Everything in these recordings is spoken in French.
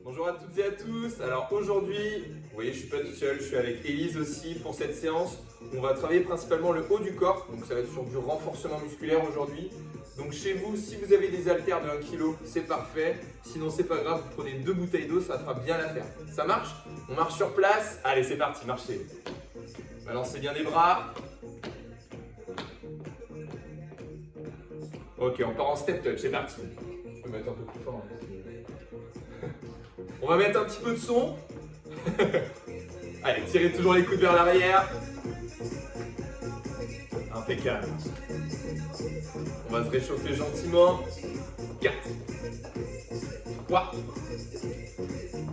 Bonjour à toutes et à tous. Alors aujourd'hui, vous voyez, je suis pas tout seul, je suis avec Élise aussi pour cette séance. On va travailler principalement le haut du corps, donc ça va être sur du renforcement musculaire aujourd'hui. Donc chez vous, si vous avez des haltères de 1 kg, c'est parfait. Sinon c'est pas grave, vous prenez 2 bouteilles d'eau, ça fera bien l'affaire. Ça marche? On marche sur place. Allez, c'est parti, marchez. Balancez bien les bras. Ok, on part en step touch, c'est parti. Je peux mettre un peu plus fort. On va mettre un petit peu de son. Allez, tirez toujours les coudes vers l'arrière. Impeccable. On va se réchauffer gentiment. 4, 3,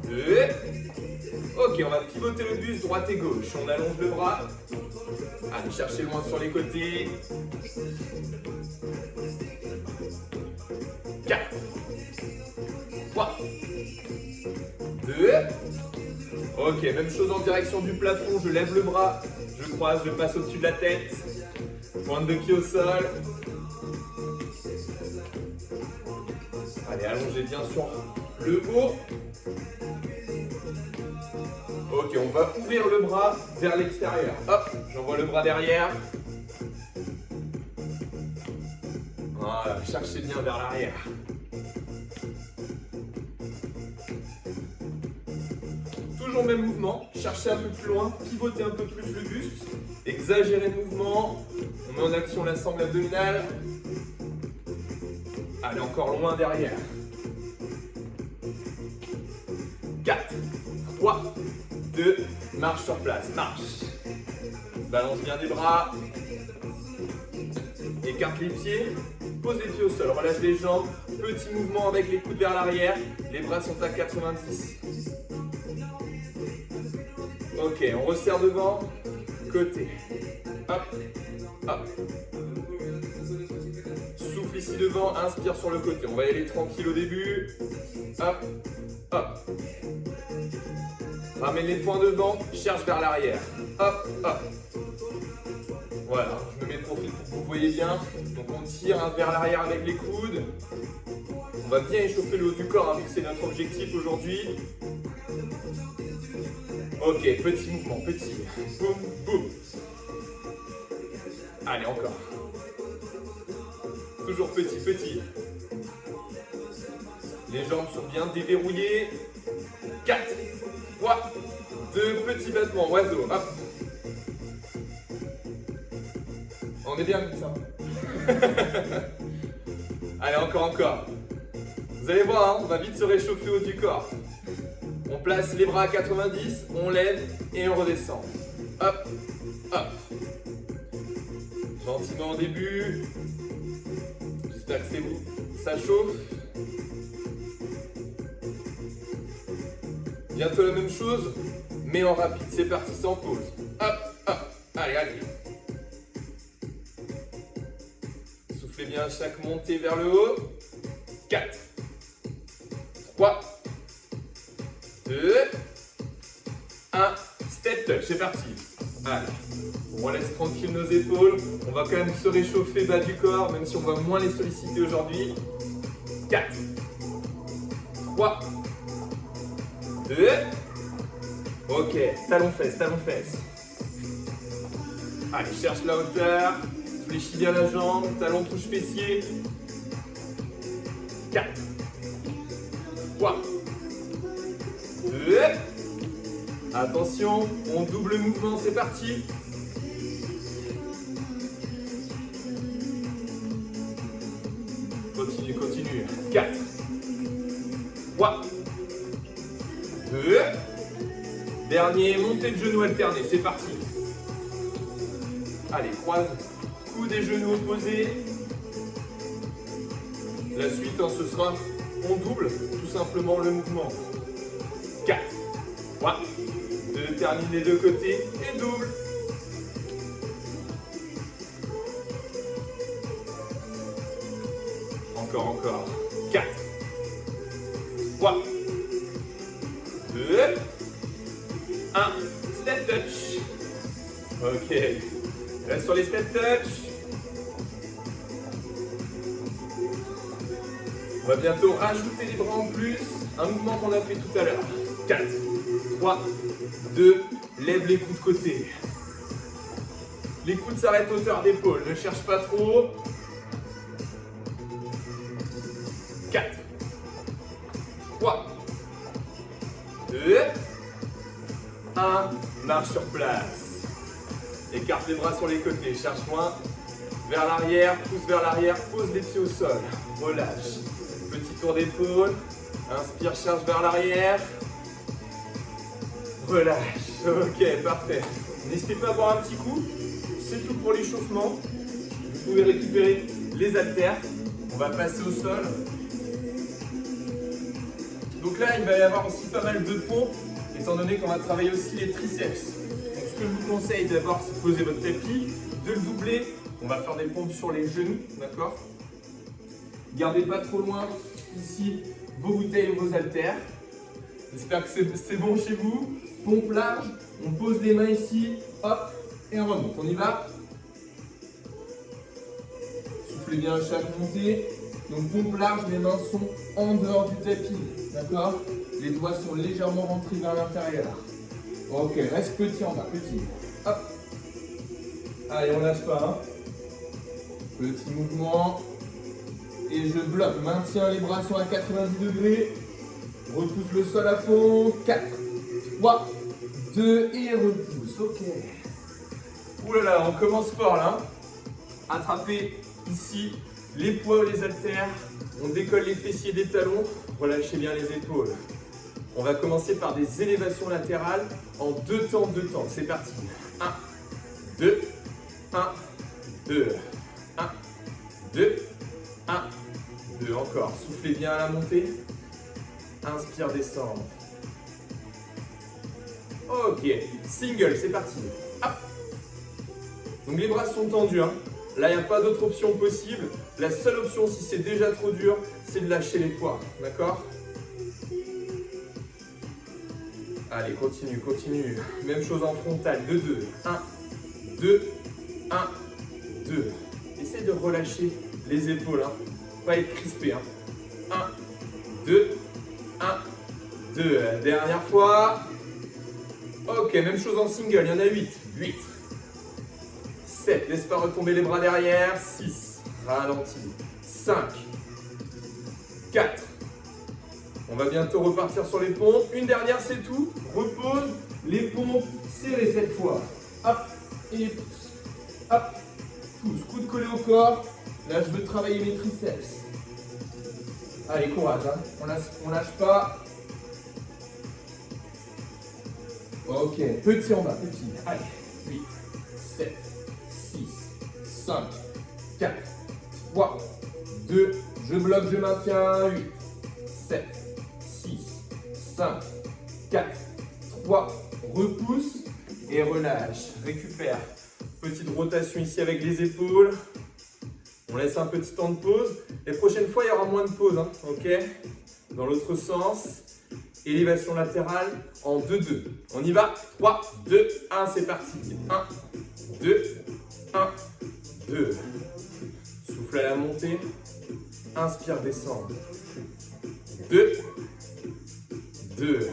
2. Ok, on va pivoter le buste droite et gauche. On allonge le bras. Allez, cherchez loin sur les côtés. 4, 3, 2. Ok, même chose en direction du plafond. Je lève le bras, je croise, je passe au-dessus de la tête. Pointe de pied au sol. Allez, allongez bien sur le haut. Ok, on va ouvrir le bras vers l'extérieur. Hop, j'envoie le bras derrière. Voilà, cherchez bien vers l'arrière. Toujours même mouvement, cherchez un peu plus loin, pivotez un peu plus le buste, exagérez le mouvement, on met en action la sangle abdominale. Allez, encore loin derrière. 4, 3, 2, marche sur place, marche. Balance bien les bras, écarte les pieds, pose les pieds au sol, relâche les jambes, petit mouvement avec les coudes vers l'arrière, les bras sont à 90. Ok, on resserre devant, côté, hop, hop. Souffle ici devant, inspire sur le côté, on va y aller tranquille au début, hop, hop. Ramène les poings devant, cherche vers l'arrière, hop, hop. Voilà, je me mets de profil pour que vous voyez bien, donc on tire vers l'arrière avec les coudes. On va bien échauffer le haut du corps, hein, vu que c'est notre objectif aujourd'hui. Ok, petit mouvement, petit. Boum, boum. Allez, encore. Toujours petit, petit. Les jambes sont bien déverrouillées. 4, 3, 2, petits battements, oiseau. Hop. On est bien comme ça. Allez, encore. Vous allez voir, hein, on va vite se réchauffer au haut du corps. On place les bras à 90, on lève et on redescend. Hop, hop. Gentiment au début. J'espère que c'est vous. Ça chauffe. Bientôt la même chose, mais en rapide. C'est parti, sans pause. Hop, hop. Allez. Soufflez bien chaque montée vers le haut. 4, 3, 2, 1, step touch, c'est parti. Allez, on relaisse tranquille nos épaules. On va quand même se réchauffer bas du corps, même si on va moins les solliciter aujourd'hui. 4, 3, 2, ok, talon-fesse. Allez, cherche la hauteur, fléchis bien la jambe, talon touche fessier. 4, 3, 2, attention, on double le mouvement, c'est parti. Continue. 4, 3, 2, dernier, montée de genoux alternée, c'est parti. Allez, croise, coude et genoux opposés. La suite, hein, ce sera, on double tout simplement le mouvement. 4, 3, 2, termine les deux côtés et double. Encore. 4, 3, 2, 1, step touch. Ok, reste sur les step touch. On va bientôt rajouter les bras en plus. Un mouvement qu'on a fait tout à l'heure. 4, 3, 2, lève les coudes de côté. Les coudes s'arrêtent hauteur d'épaule, ne cherche pas trop. 4, 3, 2, 1, marche sur place. Écarte les bras sur les côtés, cherche loin. Vers l'arrière, pousse vers l'arrière, pose les pieds au sol. Relâche. Petit tour d'épaule. Inspire, cherche vers l'arrière. Relâche. Ok, parfait. N'hésitez pas à boire un petit coup. C'est tout pour l'échauffement. Vous pouvez récupérer les haltères. On va passer au sol. Donc là, il va y avoir aussi pas mal de pompes, étant donné qu'on va travailler aussi les triceps. Donc ce que je vous conseille d'abord, c'est de poser votre tapis, de le doubler. On va faire des pompes sur les genoux, d'accord? Gardez pas trop loin ici vos bouteilles ou vos haltères. J'espère que c'est bon chez vous. Pompe large, on pose les mains ici, hop, et on remonte. On y va? Soufflez bien à chaque montée. Donc pompe large, les mains sont en dehors du tapis, d'accord? Les doigts sont légèrement rentrés vers l'intérieur. Ok, reste petit en bas, petit. Hop. Allez, on lâche pas, hein. Petit mouvement. Et je bloque. Maintiens les bras sur un 90 degrés. Repousse le sol à fond. 4, 3, 2 et repousse. Ok. Ouh là là, on commence fort là. Attrapez ici les poids ou les haltères. On décolle les fessiers des talons. Relâchez bien les épaules. On va commencer par des élévations latérales en 2 temps, 2 temps. C'est parti. 1, 2, 1, 2, 1, 2, 1, 2. Encore. Soufflez bien à la montée. Inspire, descendre. Ok. Single, c'est parti. Hop. Donc les bras sont tendus. Hein. Là, il n'y a pas d'autre option possible. La seule option, si c'est déjà trop dur, c'est de lâcher les poids. D'accord? Allez, continue, continue. Même chose en frontal. 2, 2. 1, 2, 1, 2. Essaye de relâcher les épaules. Hein. Pas être crispé. Hein. 1, 2, 1, 2. Dernière fois. Ok, même chose en single. Il y en a 8. 8. 7. Laisse pas retomber les bras derrière. 6. Ralentis. 5. 4. On va bientôt repartir sur les pompes. Une dernière, c'est tout. Repose. Les pompes serrées cette fois. Hop. Et pousse. Hop. Pousse. Coude collé au corps. Là, je veux travailler mes triceps. Allez, courage. Hein. On lâche pas. Ok. Petit en bas. Petit. Allez. 8, 7, 6, 5, 4, 3, 2. Je bloque, je maintiens. 8, 7, 6, 5, 4, 3, repousse et relâche. Récupère. Petite rotation ici avec les épaules. On laisse un petit temps de pause. Les prochaines fois, il y aura moins de pause. Hein, ok? Dans l'autre sens. Élévation latérale en 2-2. On y va? 3, 2, 1, c'est parti. 1, 2, 1, 2. Souffle à la montée. Inspire, descendre. 2, 2.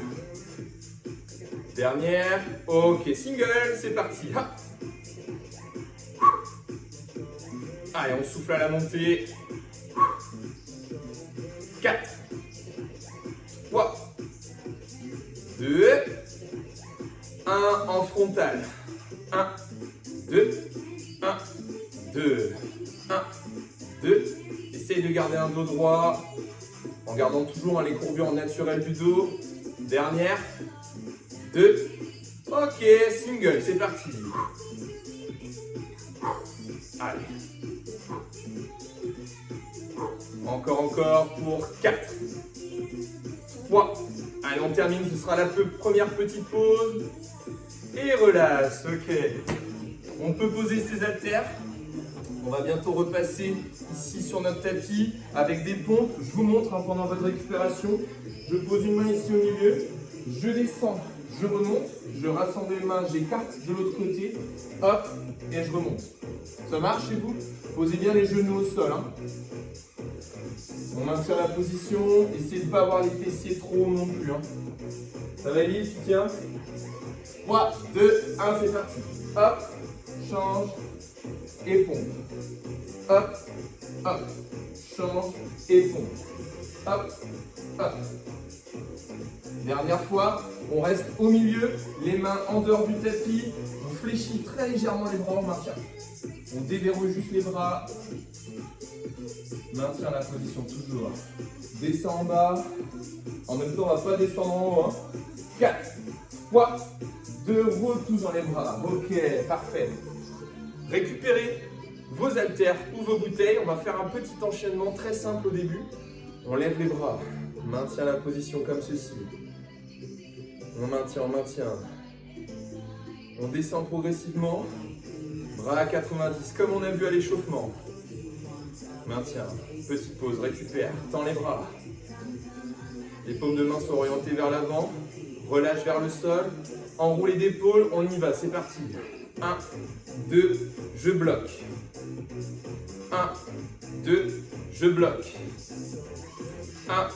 Dernière. Ok, single, c'est parti. Hop. Allez, on souffle à la montée. 4, 3, 2, 1 en frontal. 1, 2, 1, 2, 1, 2. Essaye de garder un dos droit en gardant toujours les courbures naturelles du dos. Dernière. 2. Ok, single, c'est parti. Allez. Encore pour 4. 3. Allez, on termine, ce sera la première petite pause. Et relâche, ok. On peut poser ses haltères. On va bientôt repasser ici sur notre tapis avec des pompes. Je vous montre hein, pendant votre récupération. Je pose une main ici au milieu. Je descends, je remonte. Je rassemble les mains, j'écarte de l'autre côté. Hop, et je remonte. Ça marche chez vous? Posez bien les genoux au sol. Hein. On maintient la position. Essayez de ne pas avoir les fessiers trop hauts non plus. Hein. Ça va Elise, tu tiens. 3, 2, 1, c'est parti. Hop, change et pompe. Hop, hop, change et pompe. Hop, hop. Dernière fois, on reste au milieu, les mains en dehors du tapis. On fléchit très légèrement les bras, on maintient. On déverrouille juste les bras. Maintient la position toujours. Descend en bas. En même temps, on ne va pas descendre en haut. Hein. 4, 3, 2, retouche dans les bras. Ok, parfait. Récupérez vos haltères ou vos bouteilles. On va faire un petit enchaînement très simple au début. On lève les bras. On maintient la position comme ceci. On maintient, on maintient. On descend progressivement. Bras à 90, comme on a vu à l'échauffement. Maintien. Petite pause, récupère. Tends les bras. Les paumes de main sont orientées vers l'avant. Relâche vers le sol. Enroulez d'épaule, on y va, c'est parti. 1, 2, je bloque. 1, 2, je bloque. 1,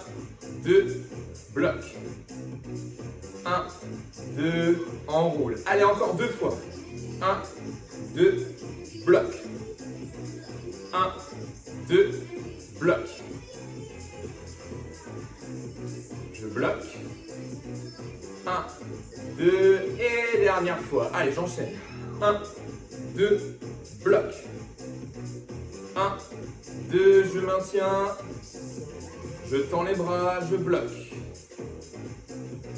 2, bloque. 1, 2, enroule. Allez, encore 2 fois. 1, 2, bloque. 1, 2, bloque. Je bloque. 1, 2, et dernière fois. Allez, j'enchaîne. 1, 2, bloque. 1, 2, je maintiens. Je tends les bras, je bloque.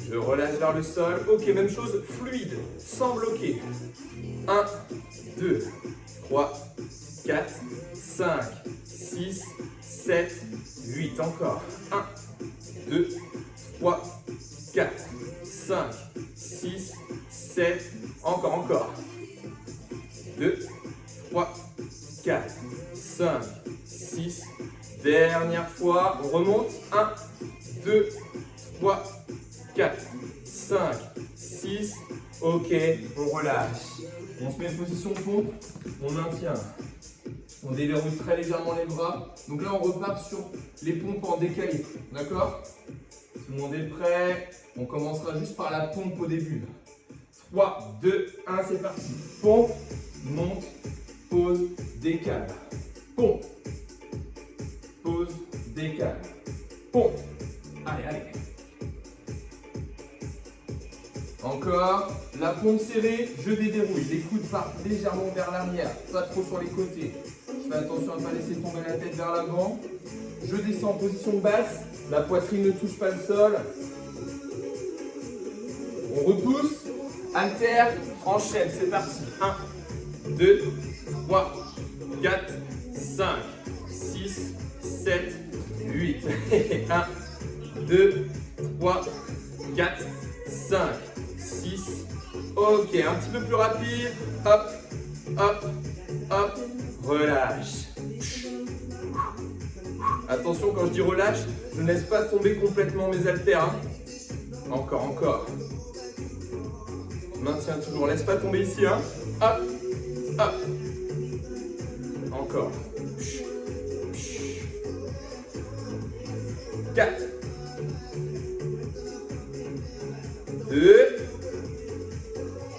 Je relâche vers le sol. Ok, même chose, fluide, sans bloquer. 1, 2, 3, 4, 5, 6, 7, 8. Encore. 1, 2, 3, 4, 5, 6, 7. Encore. 2, 3, 4, 5, 6. Dernière fois. On remonte. 1, 2, 3, 4, 5, 6. Ok, on relâche. On se met en position pompe. On maintient. On déverrouille très légèrement les bras. Donc là, on repart sur les pompes en décalé. D'accord? Tout le monde est prêt? On commencera juste par la pompe au début. 3, 2, 1, c'est parti. Pompe, monte, pause, décale. Pompe, pause, décale. Pompe. Allez. Encore. La pompe serrée, je déverrouille. Les coudes partent légèrement vers l'arrière, pas trop sur les côtés. Je fais attention à ne pas laisser tomber la tête vers l'avant. Je descends en position basse. La poitrine ne touche pas le sol. On repousse. Haltère, enchaîne, c'est parti. 1, 2, 3, 4, 5, 6, 7, 8. 1, 2, 3, 4, 5, 6. Ok, un petit peu plus rapide. Hop, hop, hop. Relâche. Attention, quand je dis relâche, je ne laisse pas tomber complètement mes haltères. Hein. Encore. Maintiens toujours, laisse pas tomber ici. Hein. Hop, hop. Encore. 4, 2,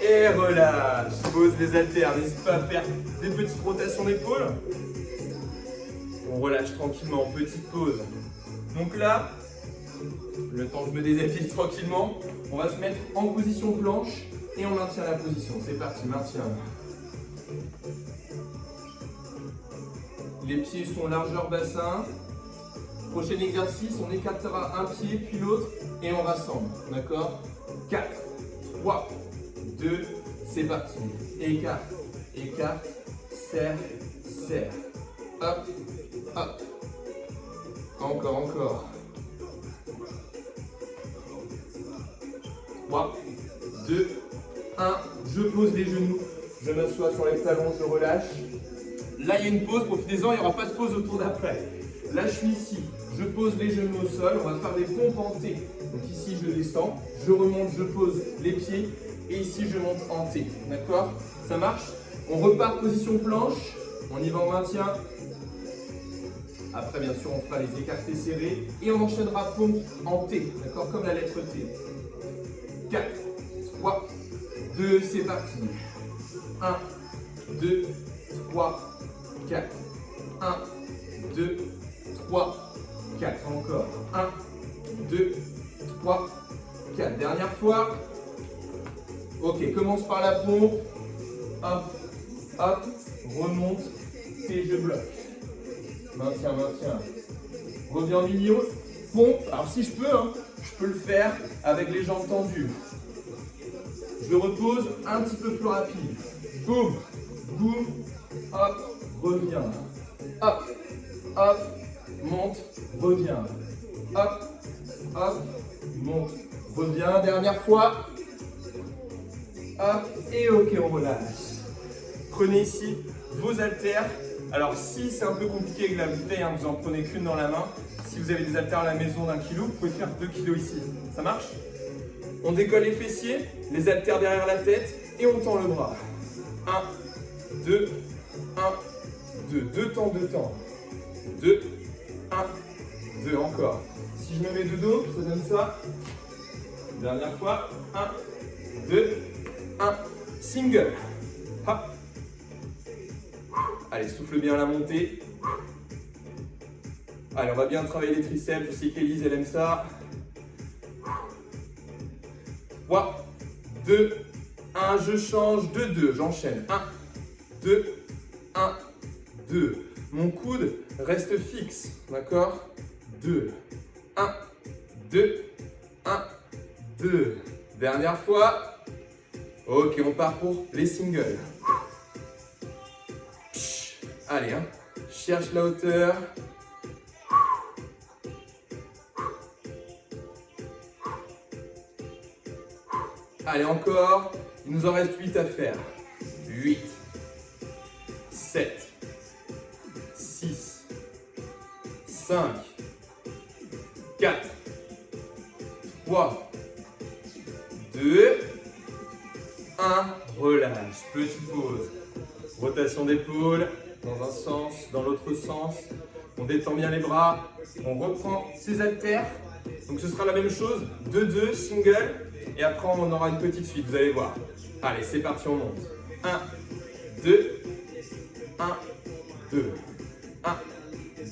et relâche. Pose les haltères, n'hésite pas à faire des petites rotations d'épaule. On relâche tranquillement, petite pause. Donc là, le temps que je me déshabille tranquillement, on va se mettre en position planche et on maintient la position. C'est parti, maintien. Les pieds sont largeur bassin. Prochain exercice, on écartera un pied puis l'autre et on rassemble. D'accord? 4, 3, 2, c'est parti. Écarte, serre. Hop, hop. Encore. 3, 2, 1. Je pose les genoux. Je m'assois sur les talons, je relâche. Là, il y a une pause. Profitez-en, il n'y aura pas de pause au tour d'après. Là, je suis ici. Je pose les genoux au sol. On va faire des pompes en T. Donc ici, je descends. Je remonte, je pose les pieds. Et ici, je monte en T. D'accord? Ça marche? On repart position planche. On y va en maintien. Après, bien sûr, on fera les écartés serrés et on enchaînera pompe en T, d'accord, comme la lettre T. 4, 3, 2, c'est parti. 1, 2, 3, 4. 1, 2, 3, 4. Encore. 1, 2, 3, 4. Dernière fois. Ok, commence par la pompe. Hop, hop, remonte. Et je bloque. Maintiens, maintiens. Reviens au milieu. Pompe. Alors si je peux, je peux le faire avec les jambes tendues. Je repose un petit peu plus rapide. Boum, boum, hop, reviens. Hop, hop, monte, reviens. Hop, hop, monte, reviens. Dernière fois. Hop, et ok, on relâche. Prenez ici vos haltères. Alors si c'est un peu compliqué avec la bouteille, vous en prenez qu'une dans la main. Si vous avez des haltères à la maison d'1 kg, vous pouvez faire 2 kg ici. Ça marche? On décolle les fessiers, les haltères derrière la tête et on tend le bras. 1, 2, 1, 2. 2 temps, 2 temps. 2, 1, 2. Encore. Si je me mets de dos, ça donne ça. Dernière fois. 1, 2, 1. Single. Hop. Allez, souffle bien à la montée. Allez, on va bien travailler les triceps. Je sais qu'Élise, elle aime ça. 3, 2, 1, je change. 2, 2, j'enchaîne. 1, 2, 1, 2. Mon coude reste fixe, d'accord? 2, 1, 2, 1, 2. Dernière fois. Ok, on part pour les singles. Allez, cherche la hauteur. Allez, encore. Il nous en reste 8 à faire. 8, 7, 6, 5, 4, 3, 2, 1. Relâche. Petite pause. Rotation d'épaule. Dans un sens, dans l'autre sens. On détend bien les bras. On reprend ses haltères. Donc ce sera la même chose. 2-2, single. Et après on aura une petite suite, vous allez voir. Allez, c'est parti, on monte. 1, 2, 1, 2. 1,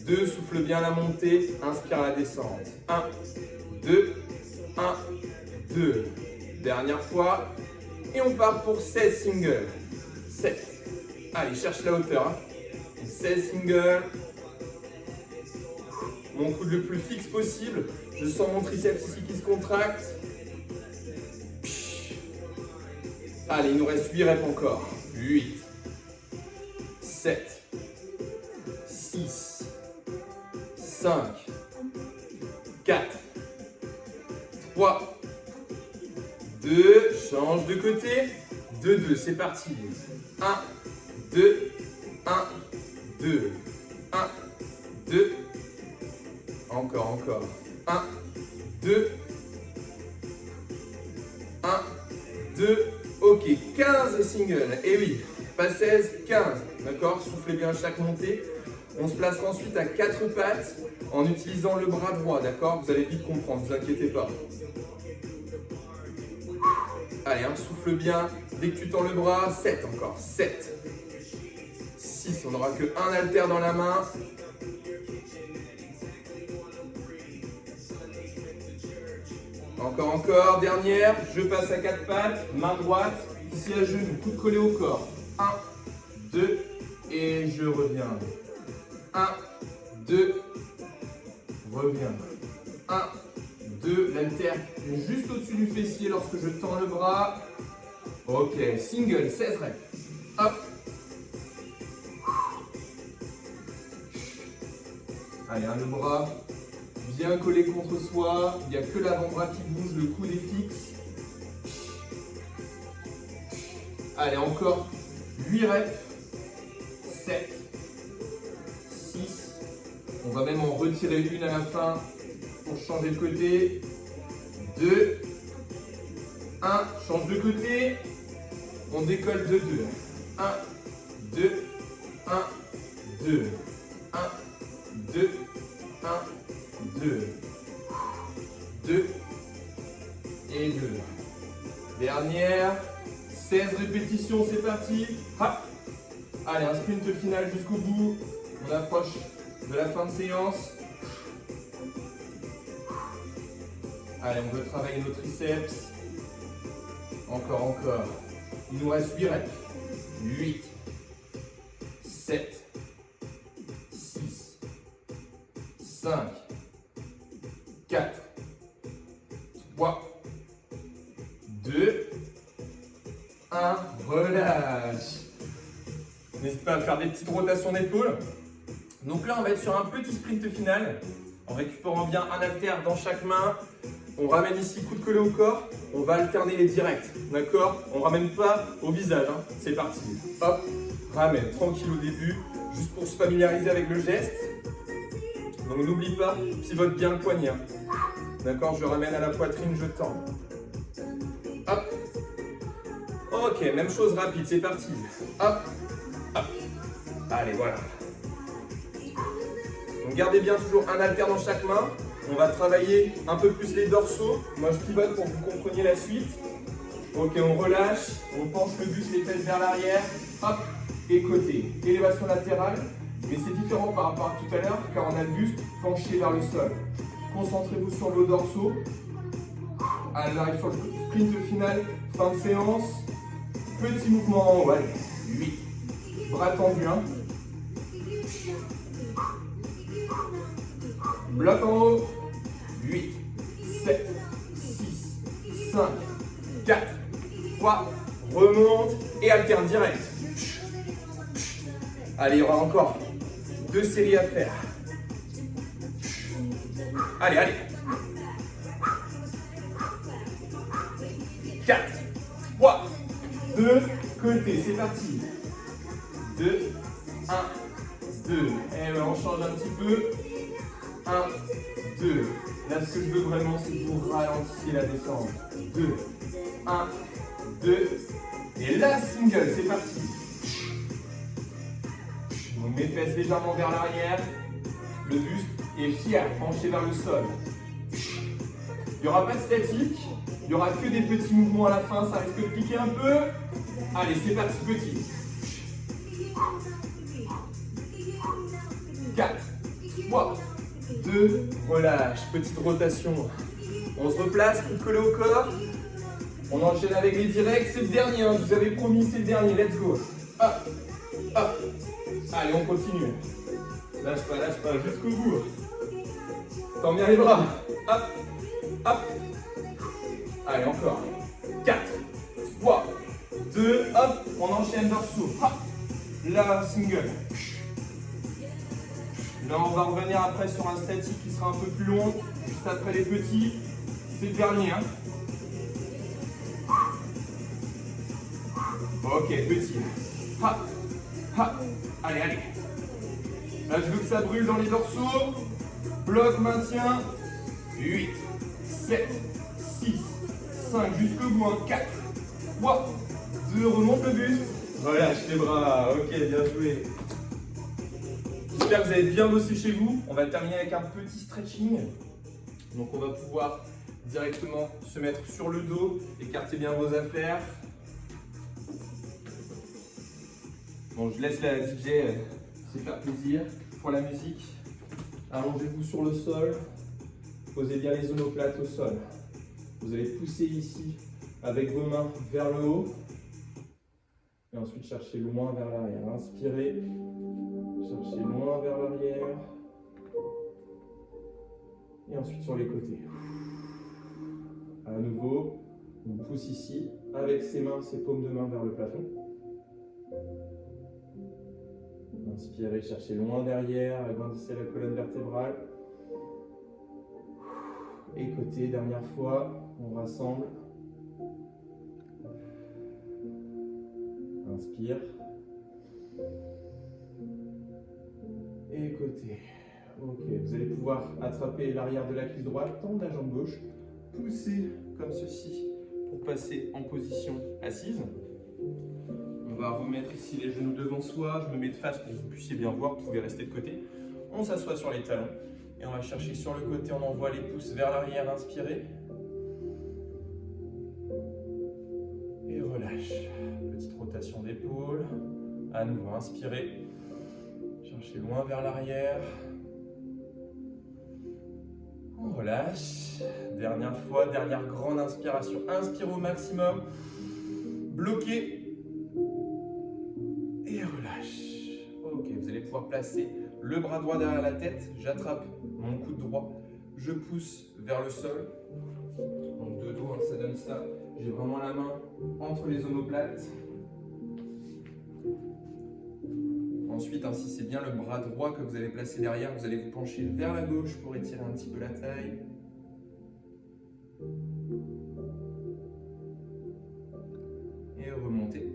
2, souffle bien la montée. Inspire la descente. 1, 2, 1, 2. Dernière fois. Et on part pour 16 singles. 7. Allez, cherche la hauteur. 16 singles. Mon coude le plus fixe possible. Je sens mon triceps ici qui se contracte. Allez, il nous reste 8 reps encore. 8, 7, 6, 5, 4, 3, 2. Change de côté. 2, 2, c'est parti. 1, 2, 1, 2, 1, 2, encore, 1, 2, 1, 2, ok, 15 singles, et oui, pas 16, 15, d'accord, soufflez bien chaque montée. On se placera ensuite à 4 pattes en utilisant le bras droit, d'accord, vous allez vite comprendre, ne vous inquiétez pas. Allez, souffle bien, dès que tu tends le bras, 7 encore, 7, 6, on n'aura que un haltère dans la main. Encore, dernière, je passe à 4 pattes, main droite, ici à genou, coude collé au corps. 1, 2, et je reviens. 1, 2, reviens. 1, 2, l'haltère juste au-dessus du fessier lorsque je tends le bras. Ok, single, 16 reps. Hop. Allez, le bras bien collé contre soi, il n'y a que l'avant-bras qui bouge, le coude est fixe. Allez, encore 8 reps, 7, 6, on va même en retirer une à la fin pour changer de côté. 2, 1, change de côté, on décolle de 2. 1, 2, 1, 2, 1, 2, et 2. Dernière. 16 répétitions, c'est parti. Hop. Allez, un sprint final jusqu'au bout. On approche de la fin de séance. Allez, on veut travailler nos triceps. Encore, encore. Il nous reste 8 reps. 8, 7, 6, 5, 4, 3, 2, 1. Relâche. N'hésite pas à faire des petites rotations d'épaule. Donc là, on va être sur un petit sprint final, en récupérant bien un haltère dans chaque main. On ramène ici coude collé au corps, on va alterner les directs, d'accord? On ne ramène pas au visage, hein. C'est parti. Hop, ramène, tranquille au début, juste pour se familiariser avec le geste. Donc n'oublie pas, pivote bien le poignet. Hein. D'accord, je ramène à la poitrine, je tends. Hop. Ok, même chose rapide, c'est parti. Hop, hop. Allez, voilà. Donc gardez bien toujours un haltère dans chaque main. On va travailler un peu plus les dorsaux. Moi, je pivote pour que vous compreniez la suite. Ok, on relâche. On penche le buste, les fesses vers l'arrière. Hop, et côté. Élévation latérale. Mais c'est différent par rapport à tout à l'heure, car on a le buste penché vers le sol. Concentrez-vous sur vos dorsaux. Allez, on arrive sur le sprint final. Fin de séance. Petit mouvement en haut. Allez, 8. Bras tendus. Hein. Bloc en haut. 8, 7, 6, 5, 4, 3, remonte et alterne direct. Allez, il y aura encore 2 séries à faire. Allez, allez. 4, 3, 2, côté, c'est parti. 2, 1, 2. Et ben, on change un petit peu. 1, 2. Là, ce que je veux vraiment, c'est que vous ralentissiez la descente. 2, 1, 2. Et là, single, c'est parti. Donc, mes fesses légèrement vers l'arrière. Le buste est fier, penché vers le sol. Il n'y aura pas de statique. Il n'y aura que des petits mouvements à la fin. Ça risque de piquer un peu. Allez, c'est parti, petit. 4, 3, 2, relâche, petite rotation. On se replace, coude collé au corps. On enchaîne avec les directs, c'est le dernier, hein. Je vous avais promis, c'est le dernier, let's go. Hop, hop. Allez, on continue. Lâche pas, jusqu'au bout. Tends bien les bras. Hop, hop. Allez, encore. 4, 3, 2, hop. On enchaîne dorsaux. Hop. Là, single. Là, on va revenir après sur un statique qui sera un peu plus long, juste après les petits. C'est le dernier. Hein. Ok, petit. Hop, hop. Allez, allez. Là, je veux que ça brûle dans les dorsaux. Bloc, maintien. 8, 7, 6, 5, jusqu'au bout. 4, 3, 2, remonte le buste. Relâche les bras. Ok, bien joué. J'espère que vous avez bien bossé chez vous. On va terminer avec un petit stretching. Donc on va pouvoir directement se mettre sur le dos, écartez bien vos affaires. Bon, je laisse la DJ se faire plaisir pour la musique. Allongez-vous sur le sol, posez bien les omoplates au sol. Vous allez pousser ici avec vos mains vers le haut et ensuite cherchez loin vers l'arrière. Inspirez. Cherchez loin vers l'arrière. Et ensuite sur les côtés. À nouveau, on pousse ici avec ses mains, ses paumes de main vers le plafond. Inspirez, cherchez loin derrière, agrandissez la colonne vertébrale. Et côté, dernière fois, on rassemble. Inspire. Et côté. Ok, vous allez pouvoir attraper l'arrière de la cuisse droite, tendre la jambe gauche, pousser comme ceci pour passer en position assise. On va remettre ici les genoux devant soi, je me mets de face pour que vous puissiez bien voir, vous pouvez rester de côté. On s'assoit sur les talons et on va chercher sur le côté, on envoie les pouces vers l'arrière, inspirez. d'épaule. À nouveau, inspirez. Cherchez loin vers l'arrière. On relâche. Dernière fois, dernière grande inspiration. Inspire au maximum. Bloquez. Et relâche. Ok, vous allez pouvoir placer le bras droit derrière la tête. J'attrape mon coude droit. Je pousse vers le sol. Donc de dos, hein, ça donne ça. J'ai vraiment la main entre les omoplates. Ensuite, hein, si c'est bien le bras droit que vous avez placé derrière, vous allez vous pencher vers la gauche pour étirer un petit peu la taille. Et remonter.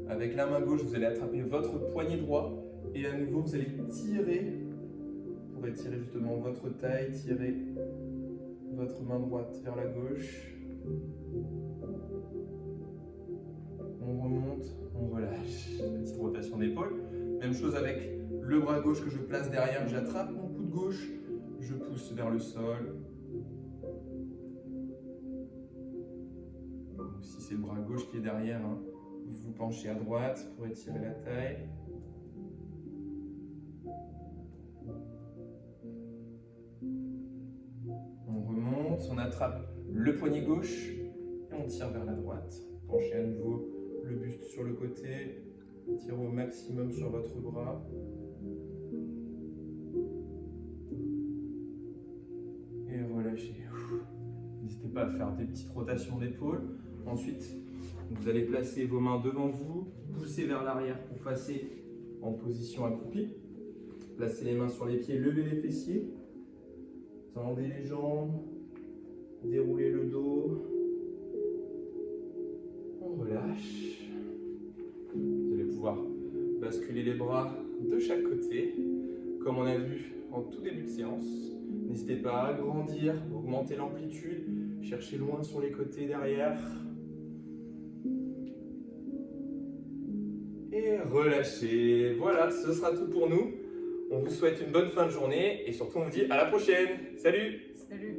Avec la main gauche, vous allez attraper votre poignet droit et à nouveau, vous allez tirer pour étirer justement votre taille, tirer votre main droite vers la gauche. On remonte, on relâche. Petite rotation d'épaule. Même chose avec le bras gauche que je place derrière, j'attrape mon coude gauche, je pousse vers le sol. Donc, si c'est le bras gauche qui est derrière, hein, vous vous penchez à droite pour étirer la taille. On remonte, on attrape le poignet gauche et on tire vers la droite. Penchez à nouveau le buste sur le côté. Tirez au maximum sur votre bras. Et relâchez. N'hésitez pas à faire des petites rotations d'épaule. Ensuite, vous allez placer vos mains devant vous, pousser vers l'arrière pour passer en position accroupie. Placez les mains sur les pieds, levez les fessiers. Tendez les jambes. Déroulez le dos. On relâche. Vous allez pouvoir basculer les bras de chaque côté, comme on a vu en tout début de séance. N'hésitez pas à agrandir, augmenter l'amplitude, cherchez loin sur les côtés derrière. Et relâchez. Voilà, ce sera tout pour nous. On vous souhaite une bonne fin de journée et surtout on vous dit à la prochaine. Salut! Salut!